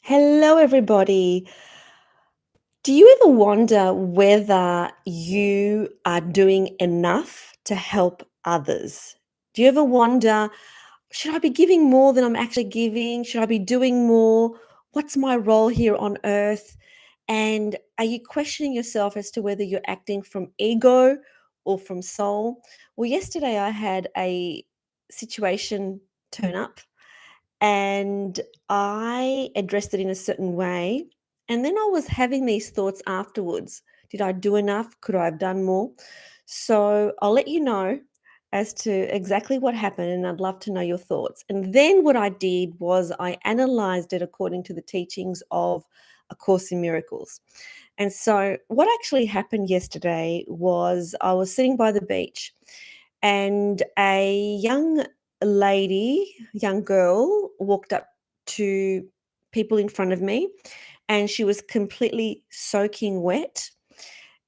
Hello, everybody. Do you ever wonder whether you are doing enough to help others? Do you ever wonder, should I be giving more than I'm actually giving? Should I be doing more? What's my role here on earth? And are you questioning yourself as to whether you're acting from ego or from soul? Well, yesterday I had a situation turn up and I addressed it in a certain way. And then I was having these thoughts afterwards. Did I do enough? Could I have done more? So I'll let you know as to exactly what happened, and I'd love to know your thoughts. And then what I did was I analyzed it according to the teachings of A Course in Miracles. And so what actually happened yesterday was I was sitting by the beach and a young girl walked up to people in front of me and she was completely soaking wet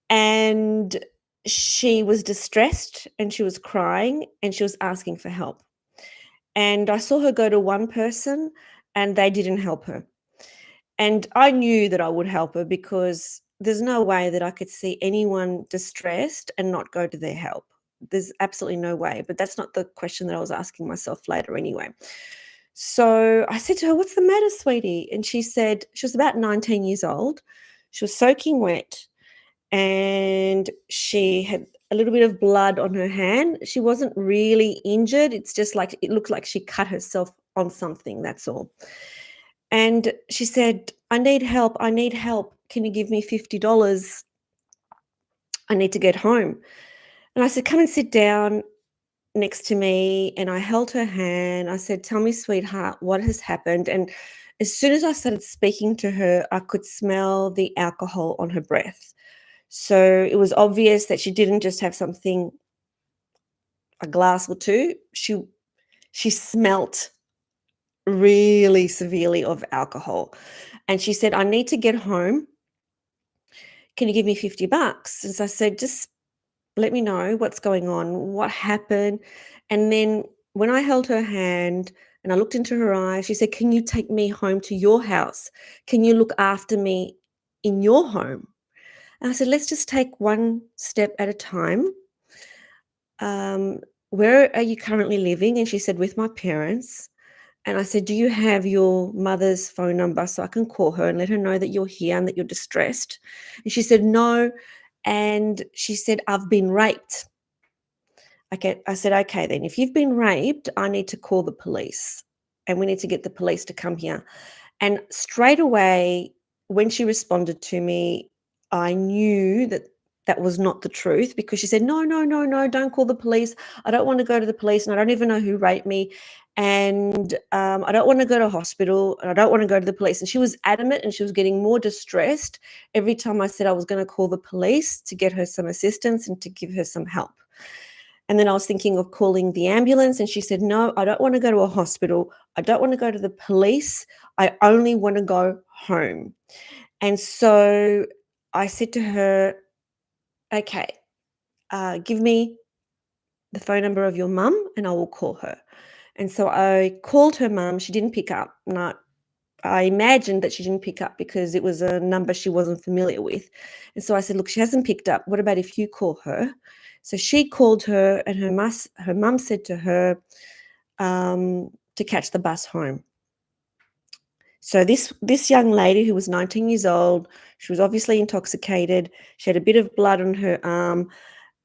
and she was distressed and she was crying and she was asking for help. And I saw her go to one person and they didn't help her. And I knew that I would help her because there's no way that I could see anyone distressed and not go to their help. There's absolutely no way. But that's not the question that I was asking myself later anyway. So I said to her, "What's the matter, sweetie?" And she said, she was about 19 years old. She was soaking wet and she had a little bit of blood on her hand. She wasn't really injured. It's just like it looked like she cut herself on something. That's all. And she said, "I need help. I need help. Can you give me $50? I need to get home." And I said, "Come and sit down next to me." And I held her hand. I said, "Tell me, sweetheart, what has happened?" And as soon as I started speaking to her, I could smell the alcohol on her breath. So it was obvious that she didn't just have something, a glass or two. She smelt really severely of alcohol. And she said, "I need to get home. Can you give me $50?" And so I said, "Just let me know what's going on, what happened." And then when I held her hand and I looked into her eyes, she said, "Can you take me home to your house? Can you look after me in your home?" And I said, "Let's just take one step at a time. Um, where are you currently living?" And she said, "With my parents." And I said, "Do you have your mother's phone number so I can call her and let her know that you're here and that you're distressed?" And she said, "No." And she said, "I've been raped." Okay, I said, "Okay, then if you've been raped, I need to call the police and we need to get the police to come here." And straight away, when she responded to me, I knew that that was not the truth because she said, "No, no, no, no, don't call the police. I don't want to go to the police and I don't even know who raped me. And I don't want to go to hospital and I don't want to go to the police." And she was adamant and she was getting more distressed every time I said I was going to call the police to get her some assistance and to give her some help. And then I was thinking of calling the ambulance, and she said, "No, I don't want to go to a hospital. I don't want to go to the police. I only want to go home." And so I said to her, "Okay, give me the phone number of your mum and I will call her." And so I called her mum. She didn't pick up. And I imagined that she didn't pick up because it was a number she wasn't familiar with. And so I said, "Look, she hasn't picked up. What about if you call her?" So she called her, and her mum said to her to catch the bus home. So this young lady who was 19 years old, she was obviously intoxicated. She had a bit of blood on her arm,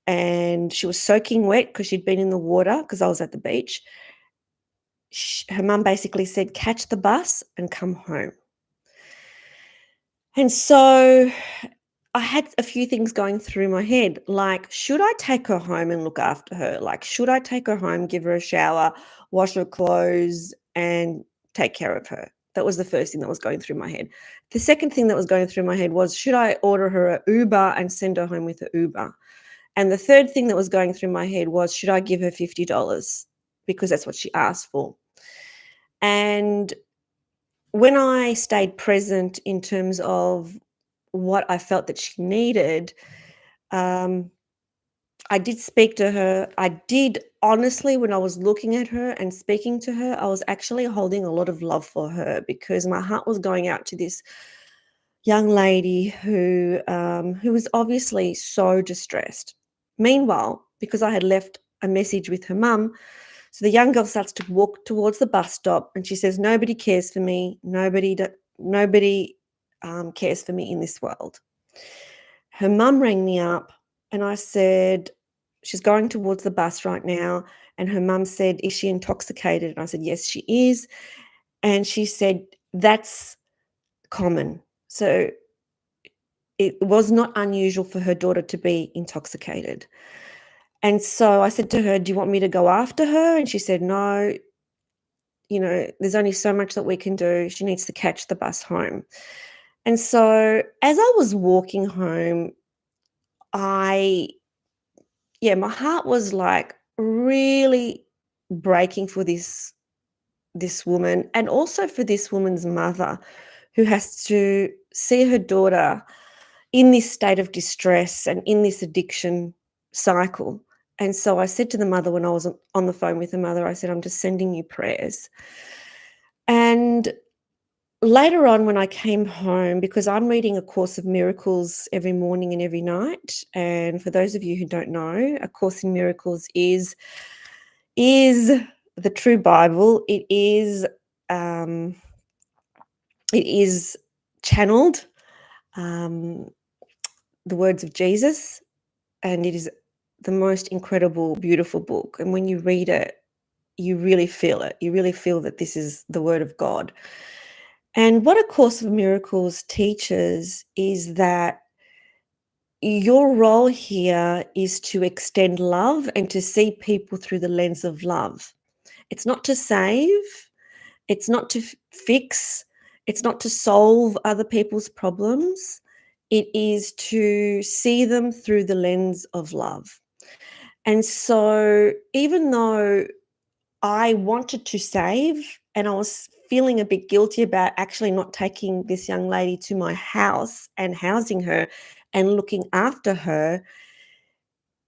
and she was soaking wet because she'd been in the water because I was at the beach. Her mum basically said, "Catch the bus and come home." And so I had a few things going through my head, like, should I take her home and look after her? Like, should I take her home, give her a shower, wash her clothes, and take care of her? That was the first thing that was going through my head. The second thing that was going through my head was, should I order her an Uber and send her home with an Uber? And the third thing that was going through my head was, should I give her $50? Because that's what she asked for. And when I stayed present in terms of what I felt that she needed, um, I did speak to her. I did honestly, when I was looking at her and speaking to her, I was actually holding a lot of love for her because my heart was going out to this young lady who was obviously so distressed. Meanwhile, because I had left a message with her mum, so the young girl starts to walk towards the bus stop, and she says, "Nobody cares for me. Nobody cares for me in this world." Her mum rang me up, and I said, "She's going towards the bus right now." And her mum said, "Is she intoxicated?" And I said, "Yes, she is." And she said, "That's common." So it was not unusual for her daughter to be intoxicated. And so I said to her, "Do you want me to go after her?" And she said, "No, there's only so much that we can do. She needs to catch the bus home." And so as I was walking home, I yeah, my heart was like really breaking for this woman, and also for this woman's mother who has to see her daughter in this state of distress and in this addiction cycle. And so I said to the mother when I was on the phone with the mother, I said, "I'm just sending you prayers." And later on, when I came home, because I'm reading A Course of Miracles every morning and every night, and for those of you who don't know, A Course in Miracles is the true Bible. Um, it is channeled, um, the words of Jesus, and it is the most incredible, beautiful book. And when you read it, you really feel it. You really feel that this is the word of God. And what A Course of Miracles teaches is that your role here is to extend love and to see people through the lens of love. It's not to save, it's not to fix, it's not to solve other people's problems. It is to see them through the lens of love. And so, even though I wanted to save and I was feeling a bit guilty about actually not taking this young lady to my house and housing her and looking after her,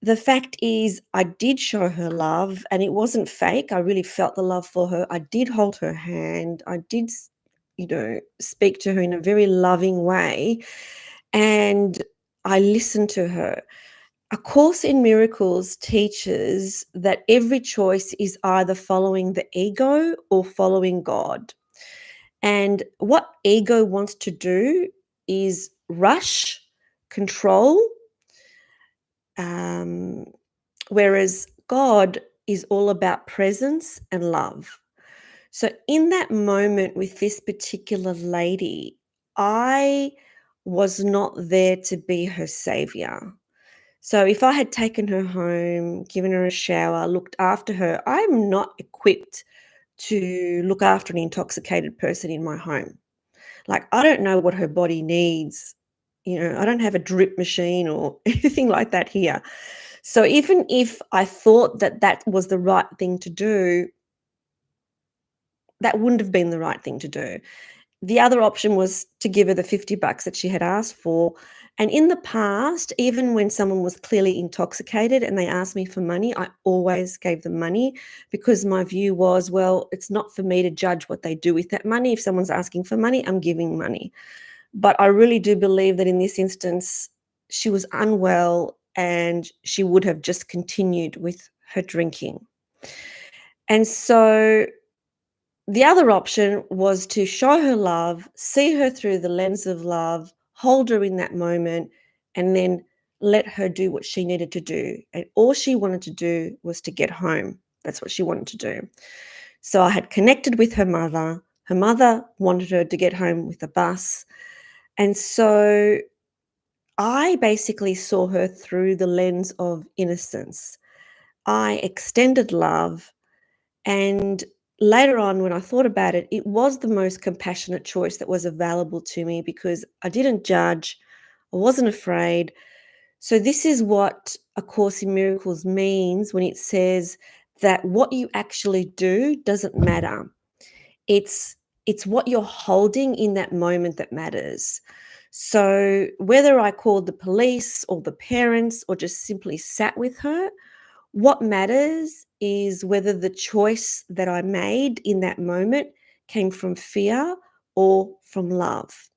the fact is I did show her love and it wasn't fake. I really felt the love for her. I did hold her hand. I did, speak to her in a very loving way, and I listened to her. A Course in Miracles teaches that every choice is either following the ego or following God. And what ego wants to do is rush, control, um, whereas God is all about presence and love. So, in that moment with this particular lady, I was not there to be her savior. So if I had taken her home, given her a shower, looked after her, I'm not equipped to look after an intoxicated person in my home. Like, I don't know what her body needs. I don't have a drip machine or anything like that here. So even if I thought that that was the right thing to do, that wouldn't have been the right thing to do. The other option was to give her the $50 that she had asked for. And in the past, even when someone was clearly intoxicated and they asked me for money, I always gave them money because my view was, well, it's not for me to judge what they do with that money. If someone's asking for money, I'm giving money. But I really do believe that in this instance, she was unwell and she would have just continued with her drinking. And so the other option was to show her love, see her through the lens of love, hold her in that moment, and then let her do what she needed to do. And all she wanted to do was to get home. That's what she wanted to do. So I had connected with her mother. Her mother wanted her to get home with the bus. And so I basically saw her through the lens of innocence. I extended love, and later on, when I thought about it, it was the most compassionate choice that was available to me because I didn't judge, I wasn't afraid. So, this is what A Course in Miracles means when it says that what you actually do doesn't matter. It's what you're holding in that moment that matters. So whether I called the police or the parents or just simply sat with her, what matters is whether the choice that I made in that moment came from fear or from love.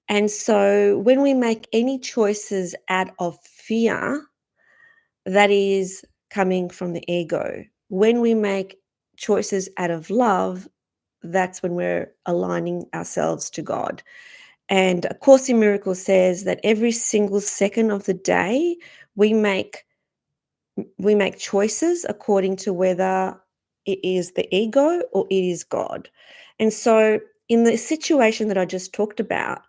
And so when we make any choices out of fear, that is coming from the ego. When we make choices out of love, that's when we're aligning ourselves to God. And A Course in Miracles says that every single second of the day, we make we make choices according to whether it is the ego or it is God. And so in the situation that I just talked about,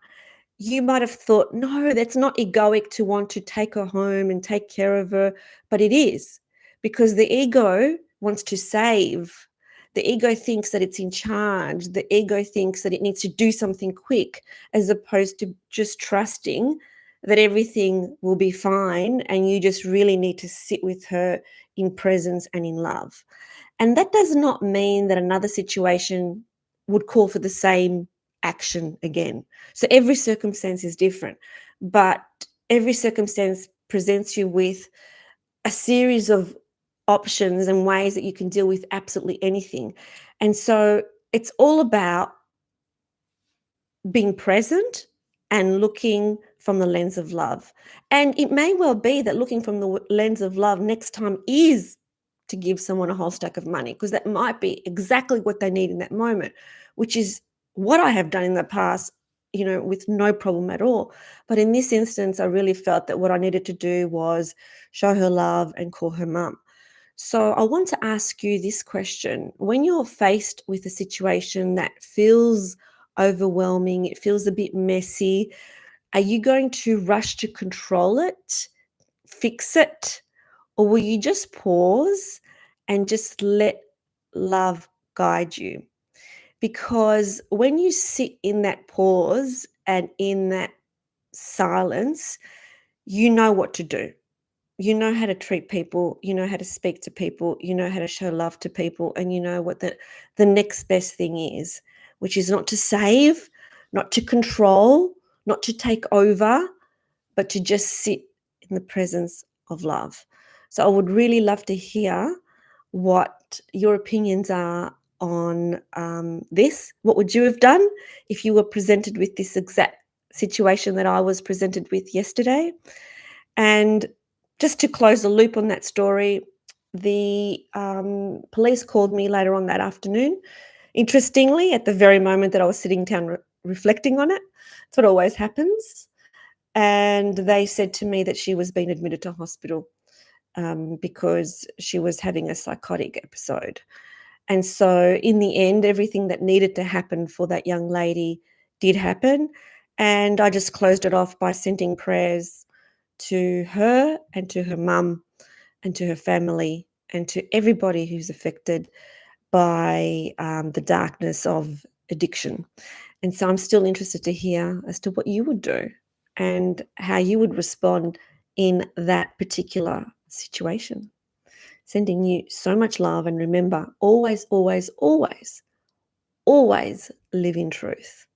you might have thought, no, that's not egoic to want to take her home and take care of her, but it is, because the ego wants to save. The ego thinks that it's in charge. The ego thinks that it needs to do something quick, as opposed to just trusting that everything will be fine and you just really need to sit with her in presence and in love. And that does not mean that another situation would call for the same action again. So every circumstance is different, but every circumstance presents you with a series of options and ways that you can deal with absolutely anything. And so it's all about being present and looking from the lens of love. And it may well be that looking from the lens of love next time is to give someone a whole stack of money, because that might be exactly what they need in that moment, which is what I have done in the past, with no problem at all. But in this instance, I really felt that what I needed to do was show her love and call her mum. So I want to ask you this question. When you're faced with a situation that feels overwhelming, it feels a bit messy, are you going to rush to control it, fix it, or will you just pause and just let love guide you? Because when you sit in that pause and in that silence, you know what to do. You know how to treat people, you know how to speak to people, you know how to show love to people, and you know what the next best thing is, which is not to save, not to control, not to take over, but to just sit in the presence of love. So I would really love to hear what your opinions are on this. What would you have done if you were presented with this exact situation that I was presented with yesterday? And just to close the loop on that story, the police called me later on that afternoon. Interestingly, at the very moment that I was sitting down reflecting on it, that's what always happens. And they said to me that she was being admitted to hospital because she was having a psychotic episode. And so, in the end, everything that needed to happen for that young lady did happen. And I just closed it off by sending prayers to her and to her mum and to her family and to everybody who's affected by the darkness of addiction. And so I'm still interested to hear as to what you would do and how you would respond in that particular situation. Sending you so much love, and remember, always, always, always, always live in truth.